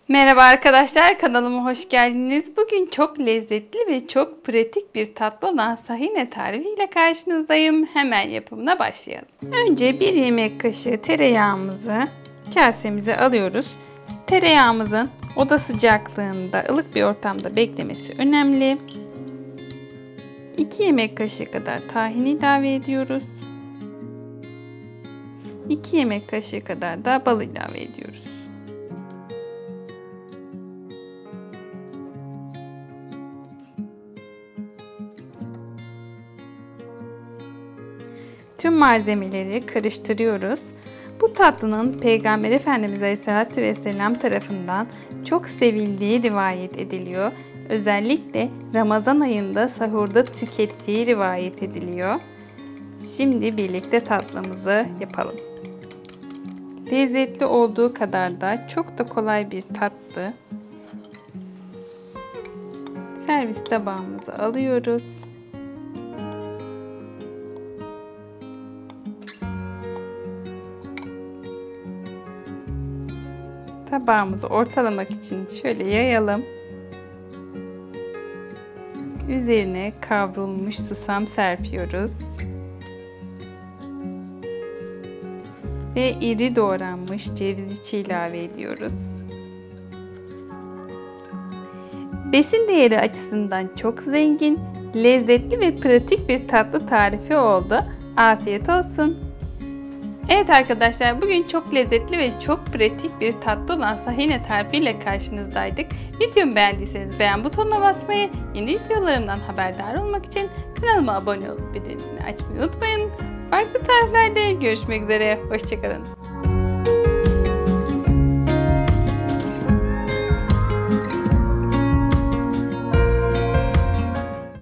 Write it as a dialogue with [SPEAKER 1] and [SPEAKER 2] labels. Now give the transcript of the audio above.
[SPEAKER 1] Merhaba arkadaşlar, kanalıma hoş geldiniz. Bugün çok lezzetli ve çok pratik bir tatlı olan sahine tarifiyle karşınızdayım. Hemen yapımına başlayalım. Önce 1 yemek kaşığı tereyağımızı kasemize alıyoruz. Tereyağımızın oda sıcaklığında, ılık bir ortamda beklemesi önemli. 2 yemek kaşığı kadar tahin ilave ediyoruz. 2 yemek kaşığı kadar da bal ilave ediyoruz. Tüm malzemeleri karıştırıyoruz. Bu tatlının Peygamber Efendimiz Aleyhisselatü Vesselam tarafından çok sevildiği rivayet ediliyor. Özellikle Ramazan ayında sahurda tükettiği rivayet ediliyor. Şimdi birlikte tatlımızı yapalım. Lezzetli olduğu kadar da çok da kolay bir tatlı. Servis tabağımıza alıyoruz. Tabağımızı ortalamak için şöyle yayalım. Üzerine kavrulmuş susam serpiyoruz. Ve iri doğranmış ceviz içi ilave ediyoruz. Besin değeri açısından çok zengin, lezzetli ve pratik bir tatlı tarifi oldu. Afiyet olsun. Evet arkadaşlar, bugün çok lezzetli ve çok pratik bir tatlı olan sahine tarifiyle karşınızdaydık. Videomu beğendiyseniz beğen butonuna basmayı, yeni videolarımdan haberdar olmak için kanalıma abone olup bildirimleri açmayı unutmayın. Farklı tariflerde görüşmek üzere, hoşçakalın.